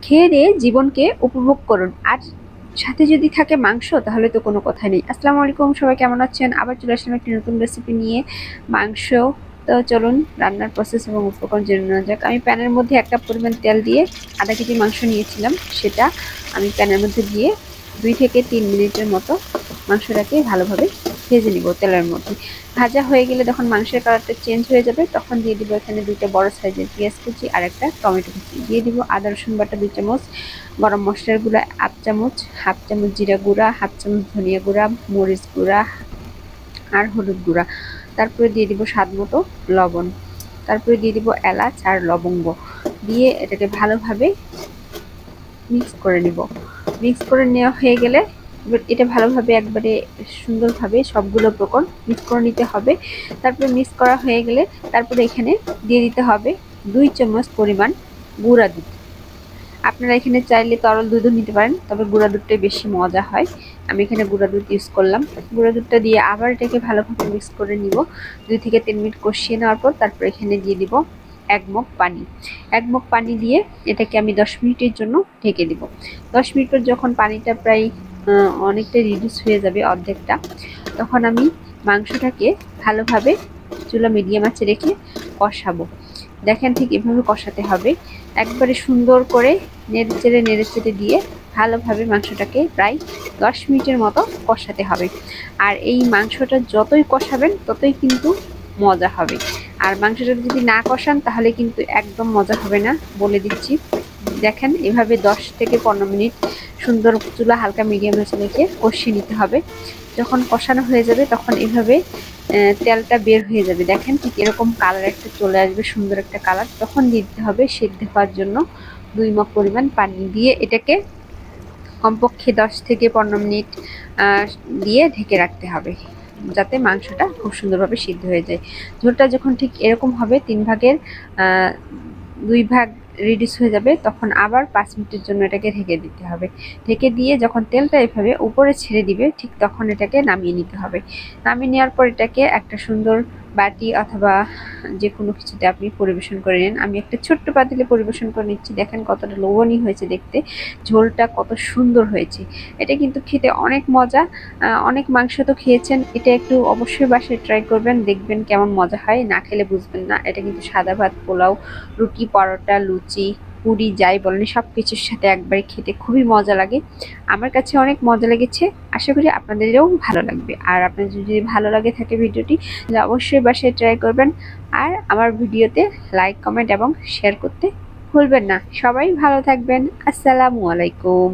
খেয়ে দিয়ে জীবনকে উপভোগ করুন। আর সাথে যদি থাকে মাংস তাহলে তো কোনো কথা নেই। আসসালামু আলাইকুম, সবাই কেমন আছেন? আবার চলে আসলাম একটি নতুন রেসিপি নিয়ে, মাংস। তো চলুন রান্নার প্রসেস এবং উপকরণ জেনে নেওয়া যাক। আমি প্যানের মধ্যে 1 কাপ পরিমাণ তেল দিয়ে আধা কেজি মাংস নিয়েছিলাম, সেটা আমি প্যানের মধ্যে দিয়ে 2 থেকে 3 মিনিটের মতো মাংসটাকে ভালোভাবে ভেজে নিব তেলের মধ্যে। ভাজা হয়ে গেলে যখন মাংসের কালারটা চেঞ্জ হয়ে যাবে তখন দিয়ে দিব এখানে 2টা বড় সাইজের পেঁয়াজ কুচি আর একটা টমেটো কুচি। দিয়ে দিব আদা রসুন বাটা 2 চামচ, গরম মশলার গুঁড়া 1 চামচ, হাফ চামচ জিরা গুঁড়া, হাফ চামচ ধনিয়া গুঁড়া, মরিচ গুঁড়া আর হলুদ গুঁড়া। তারপরে দিয়ে দিব স্বাদ মতো লবণ। তারপরে দিয়ে দিব এলাচ আর লবঙ্গ। দিয়ে এটাকে ভালোভাবে মিক্স করে নিব। মিক্স করে নেওয়া হয়ে গেলে এটা ভালোভাবে একবারে সুন্দরভাবে সবগুলো উপকরণ মিক্স করে নিতে হবে। তারপরে মিক্স করা হয়ে গেলে তারপরে এখানে দিয়ে দিতে হবে 2 চামচ পরিমাণ গুঁড়া দুধ। আপনারা এখানে চাইলে তরল দুধও নিতে পারেন, তবে গুঁড়া দুধটাই বেশি মজা হয়। আমি এখানে গুঁড়া দুধ ইউজ করলাম। গুঁড়া দুধটা দিয়ে আবার এটাকে ভালোভাবে মিক্স করে নিব। 2 থেকে 3 মিনিট কষিয়ে নেওয়ার পর তারপর এখানে দিয়ে দিব 1 মগ পানি। 1 মগ পানি দিয়ে এটাকে আমি 10 মিনিটের জন্য ঢেকে দিব। 10 মিনিট পর যখন পানিটা প্রায় অনেকটা রিডিউস হয়ে যাবে, অর্ধেকটা, তখন আমি মাংসটাকে ভালোভাবে চুলা মিডিয়াম আঁচে রেখে কষাবো। দেখেন ঠিক এভাবে কষাতে হবে, একবারে সুন্দর করে নেড়েচেড়ে দিয়ে ভালোভাবে মাংসটাকে প্রায় 10 মিনিটের মতো কষাতে হবে। আর এই মাংসটা যতই কষাবেন ততই কিন্তু মজা হবে। আর মাংসটা যদি না কষান তাহলে কিন্তু একদম মজা হবে না, বলে দিচ্ছি। দেখেন এভাবে 10 থেকে 15 মিনিট সুন্দর চুলা হালকা মিডিয়াম আঁচে রেখে কষিয়ে নিতে হবে। যখন কষানো হয়ে যাবে তখন এভাবে তেলটা বের হয়ে যাবে। দেখেন ঠিক এরকম কালার একটা চলে আসবে, সুন্দর একটা কালার। তখন দিতে হবে সিদ্ধ হওয়ার জন্য 2 মগ পরিমাণ পানি। দিয়ে এটাকে কমপক্ষে 10 থেকে 15 মিনিট দিয়ে ঢেকে রাখতে হবে, যাতে মাংসটা খুব সুন্দরভাবে সিদ্ধ হয়ে যায়। ঝোলটা যখন ঠিক এরকম হবে 3 ভাগের 2 ভাগ রিডিউস হয়ে যাবে, তখন আবার 5 মিনিটের জন্য এটাকে ঢেকে দিতে হবে। ঢেকে দিয়ে যখন তেলটা এভাবে উপরে ছেড়ে দিবে ঠিক তখন এটাকে নামিয়ে নিতে হবে। নামিয়ে নেওয়ার পর এটাকে একটা সুন্দর বাটি অথবা যে কোনো কিছুতে আপনি পরিবেশন করে নিন। আমি একটা ছোট্ট পাতিলে পরিবেশন করে নিচ্ছি। দেখেন কতটা লোভনীয় হয়েছে দেখতে, ঝোলটা কত সুন্দর হয়েছে। এটা কিন্তু খেতে অনেক মজা। অনেক মাংস তো খেয়েছেন, এটা একটু অবশ্যই বাসায় ট্রাই করবেন, দেখবেন কেমন মজা হয়। না খেলে বুঝবেন না। এটা কিন্তু সাদা ভাত, পোলাও, রুটি, পরোটা, লুচি, পুরি যাই বলেন সব কিছুর সাথে একবারে খেতে খুবই মজা লাগে। আমার কাছে অনেক মজা লেগেছে, আশা করি আপনাদেরও ভালো লাগবে। আর আপনাদের যদি ভালো লাগে থাকে ভিডিওটি, তাহলে অবশ্যই বাসায় ট্রাই করবেন। আর আমার ভিডিওতে লাইক, কমেন্ট এবং শেয়ার করতে ভুলবেন না। সবাই ভালো থাকবেন। আসসালামু আলাইকুম।